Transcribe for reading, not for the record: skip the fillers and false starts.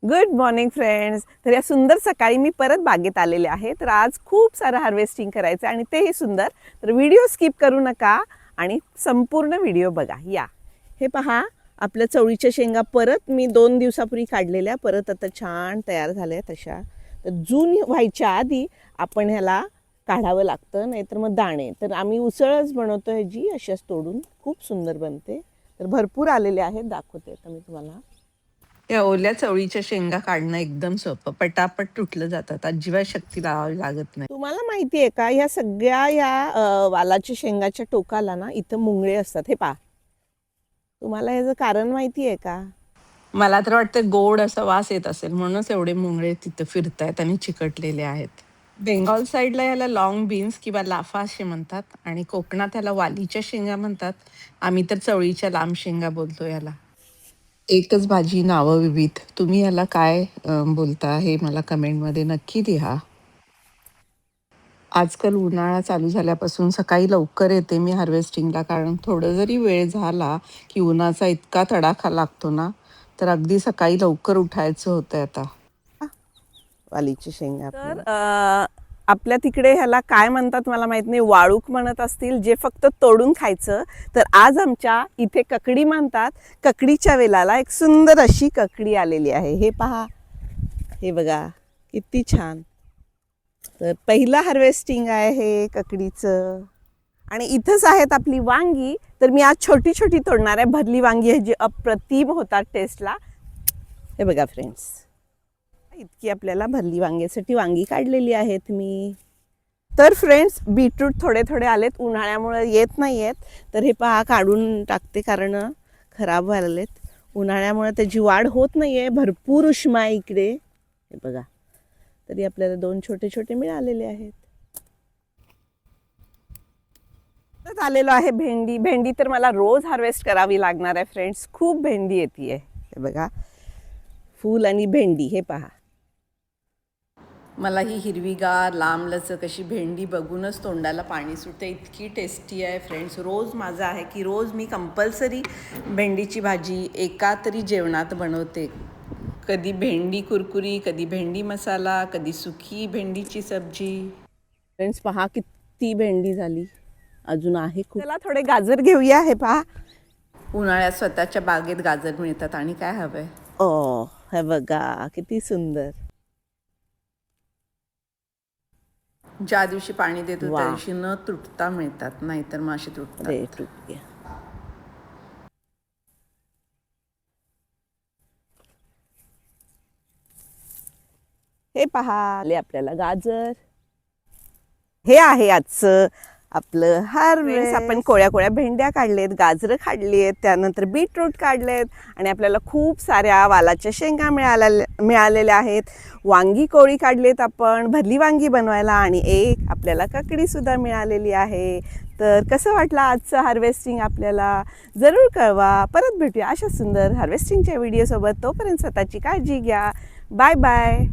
Good morning friends. तर या सुंदर सकाळी मी परत बागेत आलेले आहे. तर आज खूप सारं हार्वेस्टिंग करायचं आहे आणि तेही सुंदर. तर व्हिडिओ स्किप करू नका आणि संपूर्ण व्हिडिओ बघा. या हे पहा, आपल्या चवळीच्या शेंगा परत मी 2 दिवसापूर्वी काढलेल्या परत आता छान तयार झाल्या तशा. तर जून व्हायच्या आधी आपण ह्याला काढावं लागतं, नाहीतर मग दाणे. तर आम्ही उसळच बनवतो ह्याची, अशाच तोडून खूप सुंदर बनते. तर भरपूर आलेले आहेत, दाखवते आता मी तुम्हाला. या ओल्या चवळीच्या शेंगा काढणं एकदम सोपं, पटापट तुटलं जातात, अजिबात शक्ती लावावी लागत नाही. तुम्हाला माहिती आहे का, ह्या सगळ्या वालाच्या शेंगाच्या टोकाला ना इथं मुंगळे असतात. हे पहा, तुम्हाला ह्याचं कारण माहिती आहे का? मला तर वाटतं गोड असा वास येत असेल, म्हणूनच एवढे मुंगळे तिथं फिरतायत आणि चिकटलेले आहेत. बेंगॉल साईडला याला लॉंग बीन्स किंवा लाफा असे म्हणतात आणि कोकणात याला वालीच्या शेंगा म्हणतात. आम्ही तर चवळीच्या लांब शेंगा बोलतो याला. एकच भाजी, नावं विविध. तुम्ही याला काय बोलता हे मला कमेंटमध्ये नक्की लिहा. आजकाल उन्हाळा चालू झाल्यापासून सकाळी लवकर येते मी हार्वेस्टिंगला, कारण थोडं जरी वेळ झाला की उन्हाचा इतका तडाखा लागतो ना, तर अगदी सकाळी लवकर उठायचं होतं आता. वालीची शेंगा तर आपल्या तिकडे ह्याला काय म्हणतात मला माहित नाही, वाळूक म्हणत असतील, जे फक्त तोडून खायचं. तर आज आमच्या इथे ककडी म्हणतात. ककडीच्या वेलाला एक सुंदर अशी ककडी आलेली आहे. हे पहा, हे बघा किती छान. तर पहिलं हार्वेस्टिंग आहे हे ककडीचं. आणि इथंच आहेत आपली वांगी. तर मी आज छोटी छोटी तोडणार आहे. भरली वांगी आहे जी अप्रतिम होतात टेस्टला. हे बघा फ्रेंड्स, इतकी आपल्याला भरली वांग्यासाठी वांगी काढलेली आहेत मी. तर फ्रेंड्स, बीटरूट थोडे थोडे आलेत, उन्हाळ्यामुळे येत नाही आहेत. तर हे पहा, काढून टाकते कारण खराब व्हायलेत. उन्हाळ्यामुळे त्याची वाढ होत नाही आहे, भरपूर उष्मा आहे इकडे. हे बघा, तरी आपल्याला 2 छोटे छोटे मिळालेले आहेत. परत आलेलो आहे भेंडी. भेंडी तर मला रोज हार्वेस्ट करावी लागणार आहे फ्रेंड्स. खूप भेंडी येते आहे. हे बघा, फूल आणि भेंडी. हे पहा, मला ही हिरवीगार लांबलचक अशी भेंडी बघूनच तोंडाला पाणी सुटते. इतकी टेस्टी आहे फ्रेंड्स. रोज माझं आहे की रोज मी कंपल्सरी भेंडीची भाजी एका तरी जेवणात बनवते. कधी भेंडी कुरकुरी, कधी भेंडी मसाला, कधी सुकी भेंडीची सब्जी. फ्रेंड्स पहा, किती भेंडी झाली, अजून आहे खूप. चला थोडे गाजर घेऊया. हे पहा, उन्हाळ्यात स्वतःच्या बागेत गाजर मिळतात आणि काय हवंय. ओ, हे बघा किती सुंदर. ज्या दिवशी पाणी देतो त्या दिवशी न तुटता मिळतात, नाहीतर मग अशी तुटतात. हे पहा, आले आपल्याला गाजर. हे आहे आजचं आपलं हार्वेस्ट. आपण कोळ्या कोळ्या भेंड्या काढलेत, गाजरं काढली आहेत, त्यानंतर बीटरूट काढलेत आणि आपल्याला खूप साऱ्या वालाच्या शेंगा मिळालेल्या आहेत. वांगी कोळी काढलेत आपण भरली वांगी बनवायला, आणि एक आपल्याला ककडीसुद्धा मिळालेली आहे. तर कसं वाटलं आजचं हार्वेस्टिंग आपल्याला, जरूर कळवा. परत भेटूया अशा सुंदर हार्वेस्टिंगच्या व्हिडिओसोबत. तोपर्यंत स्वतःची काळजी घ्या. Bye bye.